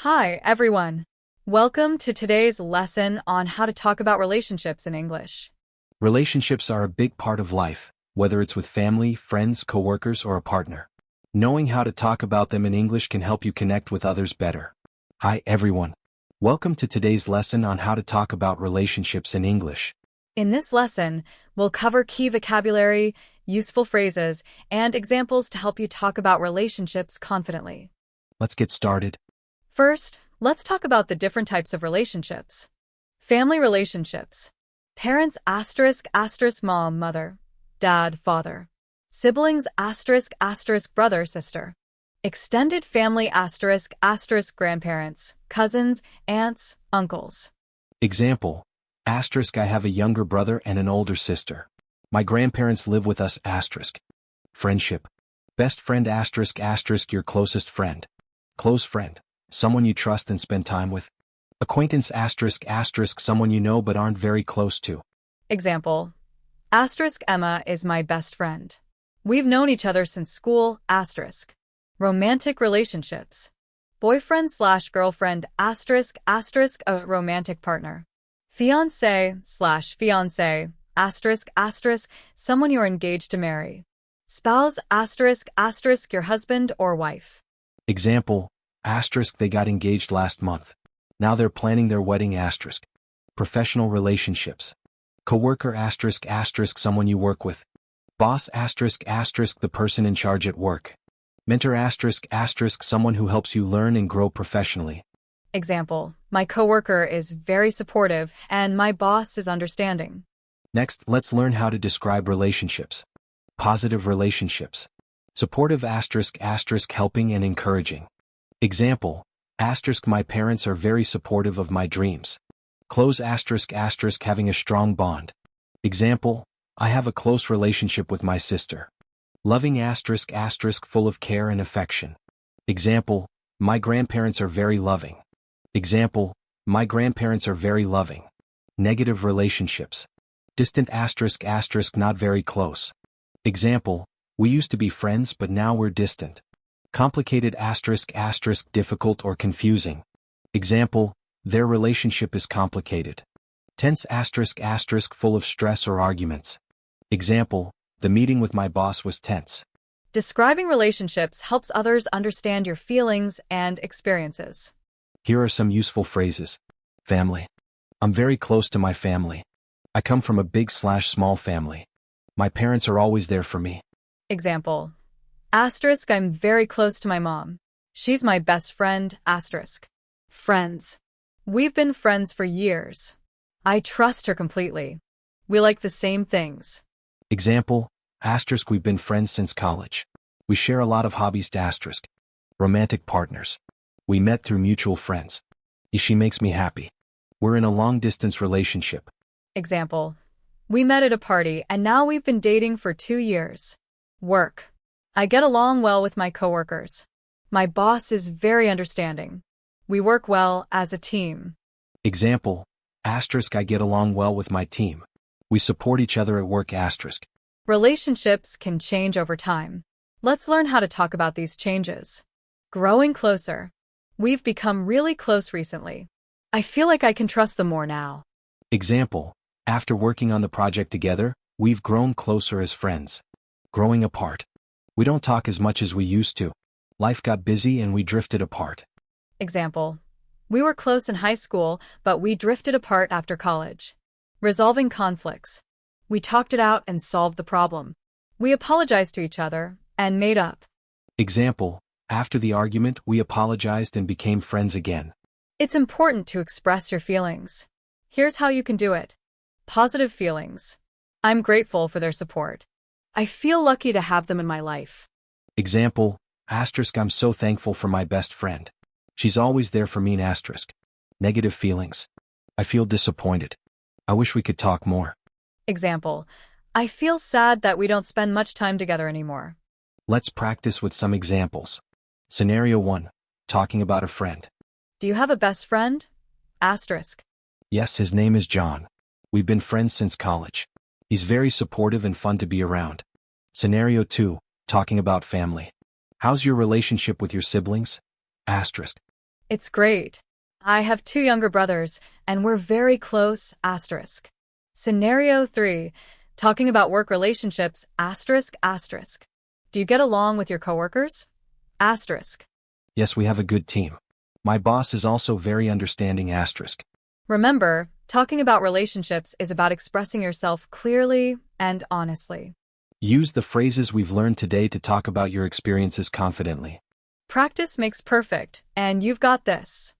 Hi, everyone. Welcome to today's lesson on how to talk about relationships in English. Relationships are a big part of life, whether it's with family, friends, coworkers, or a partner. Knowing how to talk about them in English can help you connect with others better. Hi, everyone. Welcome to today's lesson on how to talk about relationships in English. In this lesson, we'll cover key vocabulary, useful phrases, and examples to help you talk about relationships confidently. Let's get started. First, let's talk about the different types of relationships. Family relationships. Parents *** mom, mother, dad, father. Siblings *** brother, sister. Extended family *** grandparents, cousins, aunts, uncles. Example. I have a younger brother and an older sister. My grandparents live with us **. Friendship. Best friend *** your closest friend. Close friend. Someone you trust and spend time with. Acquaintance *** someone you know but aren't very close to. Example. Emma is my best friend. We've known each other since school **. Romantic relationships. Boyfriend/girlfriend *** a romantic partner. Fiancé/fiancée *** someone you're engaged to marry. Spouse *** your husband or wife. Example. They got engaged last month. Now they're planning their wedding **. Professional relationships. Coworker *** someone you work with. Boss *** the person in charge at work. Mentor *** someone who helps you learn and grow professionally. Example. My coworker is very supportive and my boss is understanding. Next, let's learn how to describe relationships. Positive relationships. Supportive *** helping and encouraging. Example. My parents are very supportive of my dreams. Close *** having a strong bond. Example. I have a close relationship with my sister. Loving *** full of care and affection. Example. My grandparents are very loving. Example. My grandparents are very loving. Negative relationships. Distant *** not very close. Example. We used to be friends but now we're distant. Complicated *** difficult or confusing. Example. Their relationship is complicated. Tense *** full of stress or arguments. Example. The meeting with my boss was tense. Describing relationships helps others understand your feelings and experiences. Here are some useful phrases. Family. I'm very close to my family. I come from a big/small family. My parents are always there for me. Example. I'm very close to my mom. She's my best friend **. Friends. We've been friends for years. I trust her completely. We like the same things. Example. We've been friends since college. We share a lot of hobbies **. Romantic partners. We met through mutual friends. She makes me happy. We're in a long-distance relationship. Example. We met at a party and now we've been dating for 2 years. Work. I get along well with my coworkers. My boss is very understanding. We work well as a team. Example. I get along well with my team. We support each other at work **. Relationships can change over time. Let's learn how to talk about these changes. Growing closer. We've become really close recently. I feel like I can trust them more now. Example. After working on the project together, we've grown closer as friends. Growing apart. We don't talk as much as we used to. Life got busy and we drifted apart. Example. We were close in high school, but we drifted apart after college. Resolving conflicts. We talked it out and solved the problem. We apologized to each other and made up. Example. After the argument, we apologized and became friends again. It's important to express your feelings. Here's how you can do it. Positive feelings. I'm grateful for their support. I feel lucky to have them in my life. Example. I'm so thankful for my best friend. She's always there for me **. Negative feelings. I feel disappointed. I wish we could talk more. Example. I feel sad that we don't spend much time together anymore. Let's practice with some examples. Scenario 1. Talking about a friend. Do you have a best friend? **. Yes, his name is John. We've been friends since college. He's very supportive and fun to be around. Scenario 2. Talking about family. How's your relationship with your siblings? **. It's great. I have two younger brothers, and we're very close, asterisk. Scenario 3. Talking about work relationships, asterisk, asterisk. Do you get along with your coworkers? Asterisk. Yes, we have a good team. My boss is also very understanding asterisk. Remember, talking about relationships is about expressing yourself clearly and honestly. Use the phrases we've learned today to talk about your experiences confidently. Practice makes perfect, and you've got this.